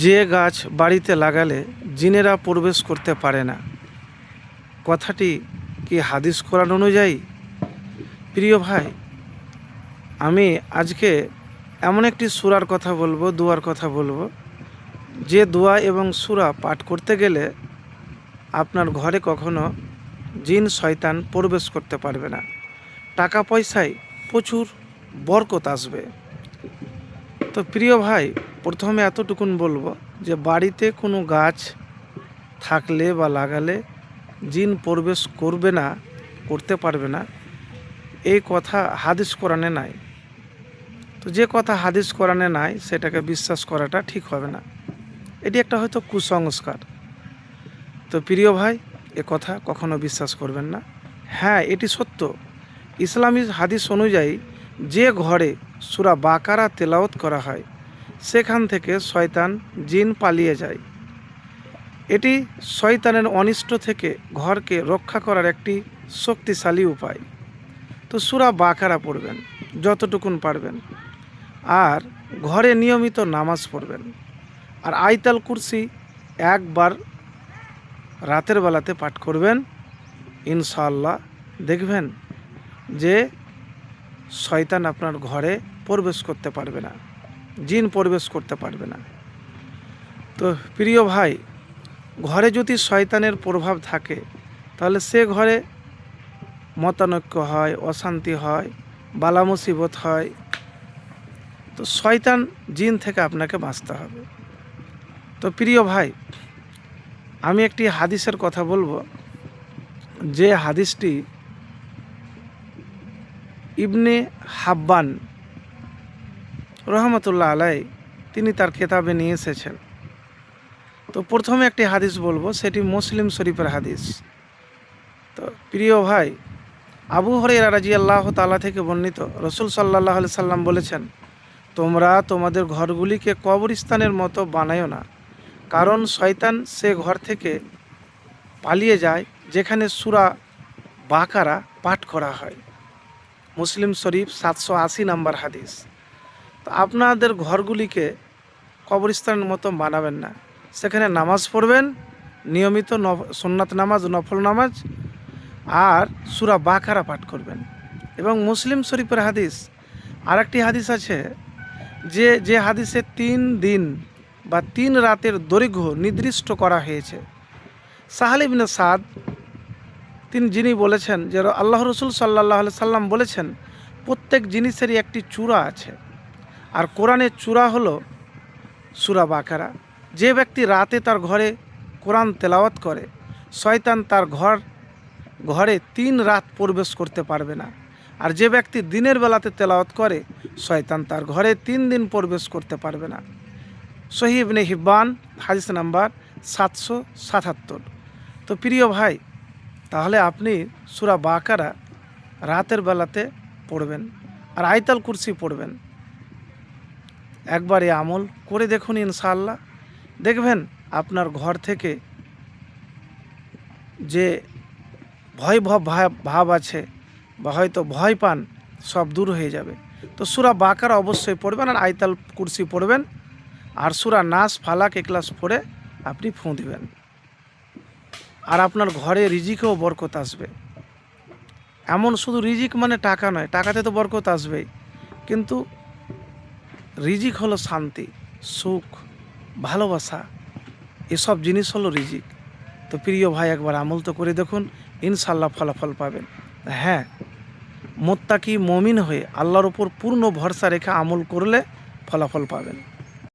যে গাছ বাড়িতে লাগালে জিনেরা প্রবেশ করতে পারে না, কথাটি কি হাদিস কোরআন অনুযায়ী? প্রিয় ভাই, আমি আজকে এমন একটি সূরার কথা বলবো, দোয়ার কথা বলবো, যে দোয়া এবং সূরা পাঠ করতে গেলে আপনার ঘরে কখনো জিন শয়তান প্রবেশ করতে পারবে না। টাকা পয়সায় প্রচুর বরকত আসবে। তো প্রিয় ভাই, প্রথমে এতটুকুন বলবো যে বাড়িতে কোনো গাছ থাকলে বা লাগালে জিন প্রবেশ করবে না, করতে পারবে না, এই কথা হাদিস কোরআনে নাই। তো যে কথা হাদিস কোরআনে নাই সেটাকে বিশ্বাস করাটা ঠিক হবে না, এটি একটা হয়তো কুসংস্কার। তো প্রিয় ভাই, এ কথা কখনো বিশ্বাস করবেন না। হ্যাঁ, এটি সত্য, ইসলামী হাদিস অনুযায়ী যে ঘরে সূরা বাকারা তেলাওয়াত করা হয় সেখান থেকে শয়তান জিন পালিয়ে যায়। এটি শয়তানের অনিষ্ট থেকে ঘরকে রক্ষা করার একটি শক্তিশালী উপায়। তো সূরা বাকারা পড়বেন যতটুকুন পারবেন, আর ঘরে নিয়মিত নামাজ পড়বেন, আর আয়াতুল কুরসি একবার রাতের বেলাতে পাঠ করবেন। ইনশাআল্লাহ দেখবেন যে শয়তান আপনার ঘরে প্রবেশ করতে পারবে না, জিন প্রবেশ করতে পারবে না। তো প্রিয় ভাই, ঘরে যদি শয়তানের প্রভাব থাকে তাহলে সে ঘরে মতানৈক্য হয়, অশান্তি হয়, বালা মুসিবত হয়। তো শয়তান জিন থেকে আপনাকে বাঁচতে হবে। তো প্রিয় ভাই, আমি একটি হাদিসের কথা বলবো, যে হাদিসটি ইবনে হাব্বান রহমতুল্লাহ আলাই তিনি তার কেতাবে নিয়ে এসেছেন। তো প্রথমে একটি হাদিস বলবো, সেটি মুসলিম শরীফের হাদিস। তো প্রিয় ভাই, আবু হুরায়রা রাদিয়াল্লাহু তাআলা থেকে বর্ণিত, রাসূল সাল্লাল্লাহু আলাইহি সাল্লাম বলেছেন, তোমরা তোমাদের ঘরগুলিকে কবরস্থানের মতো বানায়ো না, কারণ শয়তান সে ঘর থেকে পালিয়ে যায় যেখানে সূরা বাকারা পাঠ করা হয়। মুসলিম শরীফ 780 নম্বর হাদিস। তো আপনাদের ঘরগুলিকে কবরস্থানের মতো বানাবেন না, সেখানে নামাজ পড়বেন, নিয়মিত সুন্নাত নামাজ, নফল নামাজ, আর সূরা বাকারা পাঠ করবেন। এবং মুসলিম শরীফের হাদিস আরেকটি হাদিস আছে, যে হাদিসে 3 দিন বা 3 রাতের দৈর্ঘ্য নির্দিষ্ট করা হয়েছে। সাহাল ইবনে সাদ যিনি বলেছেন যে আল্লাহ রসুল সাল্লাল্লাহু আলাইহি সাল্লাম বলেছেন, প্রত্যেক জিনিসেরই একটি চূড়া আছে, আর কোরআনের চূড়া হলো সূরা বাকারা। যে ব্যক্তি রাতে তার ঘরে কোরআন তেলাওয়াত করে, শয়তান তার ঘরে 3 রাত প্রবেশ করতে পারবে না। আর যে ব্যক্তি দিনের বেলাতে তেলাওয়াত করে, শয়তান তার ঘরে 3 দিন প্রবেশ করতে পারবে না। সহিহ ইবনে হিব্বান হাদিস নাম্বার 777। তো প্রিয় ভাই, তাহলে আপনি সূরা বাকারা রাতের বেলাতে পড়বেন, আর আয়াতুল কুরসি পড়বেন। একবার এই আমল করে দেখুন, ইনশাআল্লাহ দেখবেন আপনার ঘর থেকে যে ভয় ভাব আছে বা হয়তো ভয় পান, সব দূর হয়ে যাবে। তো সূরা বাকারা অবশ্যই পড়বেন, আর আয়াতুল কুরসি পড়বেন, আর সূরা নাস, ফালাক, ইখলাস পড়ে আপনি ফুঁ দিবেন, আর আপনার ঘরে রিজিকেও বরকত আসবে। এমন শুধু রিজিক মানে টাকা নয়, টাকাতে তো বরকত আসবেই, কিন্তু রিজিক হলো শান্তি, সুখ, ভালোবাসা, এসব জিনিস হলো রিজিক। তো প্রিয় ভাই, একবার আমল তো করে দেখুন, ইনশাআল্লাহ ফলাফল পাবেন। হ্যাঁ, মুত্তাকি মুমিন হয়ে আল্লাহর উপর পূর্ণ ভরসা রেখে আমল করলে ফলাফল পাবেন।